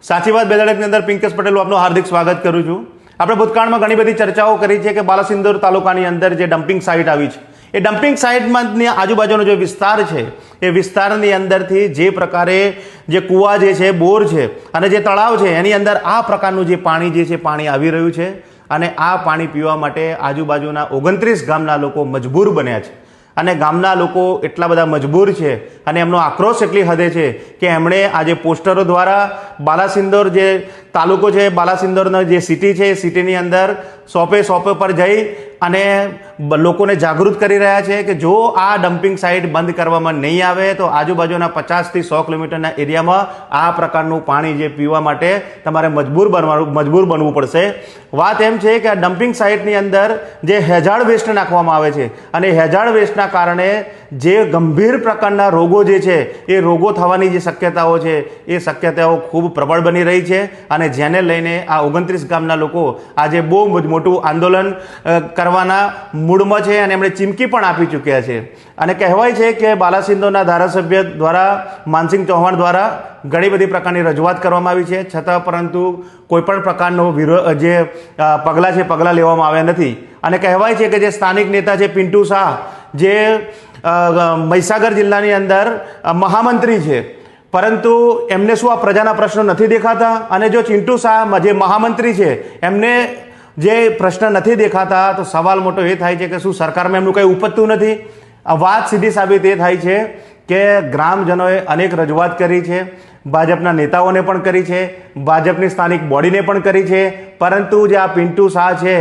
સાચી વાત બેદડકની અંદર પિંકેશ પટેલ આપનું હાર્દિક સ્વાગત કરું છું। આપણે ભૂતકાળમાં ઘણી બધી ચર્ચાઓ કરી છે કે બાલાસિંદોર તાલુકાની અંદર જે ડમ્પિંગ સાઇટ આવી છે એ ડમ્પિંગ સાઇટમાં આજુબાજુનો જે વિસ્તાર છે એ વિસ્તારની અંદરથી જે પ્રકારે જે કૂવા જે છે, બોર છે અને જે તળાવ છે એની અંદર આ પ્રકારનું જે પાણી જે છે પાણી આવી રહ્યું છે અને આ પાણી પીવા માટે આજુબાજુના 29 ગામના લોકો મજબૂર બન્યા છે અને ગામના લોકો એટલા બધા મજબૂર છે અને એમનો આક્રોશ એટલી હદે છે કે એમણે આજે પોસ્ટરો દ્વારા બાલાસિંદોર જે તાલુકો છે, બાલાસિંદોરનો જે સિટી છે એ સિટીની અંદર શોપે પર જઈ અને લોકોને જાગૃત કરી રહ્યા છે કે જો આ ડમ્પિંગ સાઇટ બંધ કરવામાં નહીં આવે તો આજુબાજુના 50 થી 100 કિલોમીટરના એરિયામાં આ પ્રકારનું પાણી જે પીવા માટે તમારે મજબૂર બનવું પડશે। વાત એમ છે કે આ ડમ્પિંગ સાઇટની અંદર જે હેઝાર્ડ વેસ્ટ નાખવામાં આવે છે અને હેઝાર્ડ વેસ્ટના કારણે જે ગંભીર પ્રકારના રોગો જે છે એ રોગો થવાની જે શક્યતાઓ છે એ શક્યતાઓ ખૂબ પ્રબળ બની રહી છે અને જેને લઈને આ 29 ગામના લોકો આજે બહુ મોટું આંદોલન કરવાના મૂડમાં છે અને એમણે ચીમકી પણ આપી ચૂક્યા છે અને કહેવાય છે કે બાલાસિંદોરના ધારાસભ્ય દ્વારા માનસિંહ ચૌહાણ દ્વારા ઘણી બધી પ્રકારની રજૂઆત કરવામાં આવી છે છતાં પરંતુ કોઈપણ પ્રકારનો જે પગલાં લેવામાં આવ્યા નથી અને કહેવાય છે કે જે સ્થાનિક નેતા છે પિન્ટુ શાહ જે મહીસાગર જિલ્લાની અંદર મહામંત્રી છે પરંતુ એમને શું આ પ્રજાના પ્રશ્નો નથી દેખાતા અને જો ચિંટુ શાહ જે મહામંત્રી છે એમને જે પ્રશ્ન નથી દેખાતા તો સવાલ મોટો એ થાય છે કે શું સરકારમાં એમનું કંઈ ઉપજતું નથી। આ વાત સીધી સાબિત એ થાય છે કે ગ્રામજનોએ અનેક રજૂઆત કરી છે, ભાજપના નેતાઓને પણ કરી છે, ભાજપની સ્થાનિક બોડીને પણ કરી છે પરંતુ જે આ પિન્ટુ શાહ છે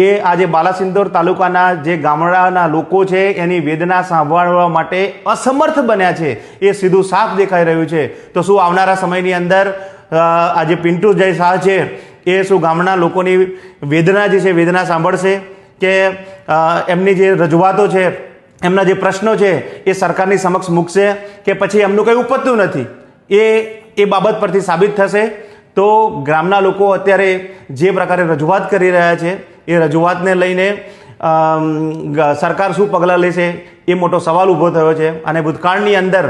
એ આજે બાલાસિંદોર તાલુકાના જે ગામડાના લોકો છે એની વેદના સાંભળવા માટે અસમર્થ બન્યા છે એ સીધું સાફ દેખાઈ રહ્યું છે। તો શું આવનારા સમયની અંદર આજે પિન્ટુ જય શાહ છે એ શું ગામના લોકોની વેદના જે છે વેદના સાંભળશે કે એમની જે રજૂઆતો છે, એમના જે પ્રશ્નો છે એ સરકારની સમક્ષ મૂકશે કે પછી એમનું કંઈ ઉપજતું નથી એ બાબત પરથી સાબિત થશે। તો ગ્રામના લોકો અત્યારે જે પ્રકારે રજૂઆત કરી રહ્યા છે એ રજૂઆતને લઈને સરકાર શું પગલાં લેશે એ મોટો સવાલ ઊભો થયો છે અને ભૂતકાળની અંદર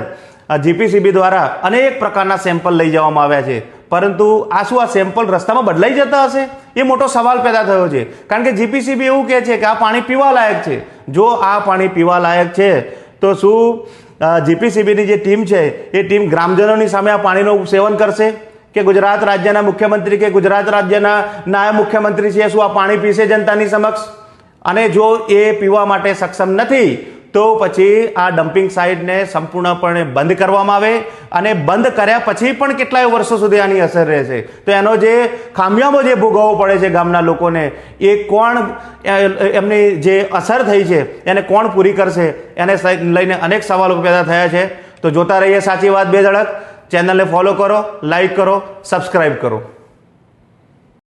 જીપીસીબી દ્વારા અનેક પ્રકારના સેમ્પલ લઈ જવામાં આવ્યા છે પરંતુ શું આ સેમ્પલ રસ્તામાં બદલાઈ જતા હશે એ મોટો સવાલ પેદા થયો છે કારણ કે જીપીસીબી એવું કહે છે કે આ પાણી પીવા લાયક છે। જો આ પાણી પીવા લાયક છે તો શું જીપીસીબીની જે ટીમ છે એ ટીમ ગ્રામજનોની સામે આ પાણીનું સેવન કરશે કે ગુજરાત રાજ્યના મુખ્યમંત્રી કે ગુજરાત રાજ્યના નાયબ મુખ્યમંત્રી છે શું આ પાણી પીશે જનતાની સમક્ષ? અને જો એ પીવા માટે સક્ષમ નથી તો પછી આ ડમ્પિંગ સાઇટને સંપૂર્ણપણે બંધ કરવામાં આવે અને બંધ કર્યા પછી પણ કેટલાય વર્ષો સુધી આની અસર રહેશે તો એનો જે ખામિયામો જે ભોગવવો પડે છે ગામના લોકોને એ કોણ, એમની જે અસર થઈ છે એને કોણ પૂરી કરશે એને લઈને અનેક સવાલો પેદા થયા છે। તો જોતા રહીએ સાચી વાત બે ધડક। ચેનલને ફોલો કરો, લાઈક કરો, સબસ્ક્રાઈબ કરો।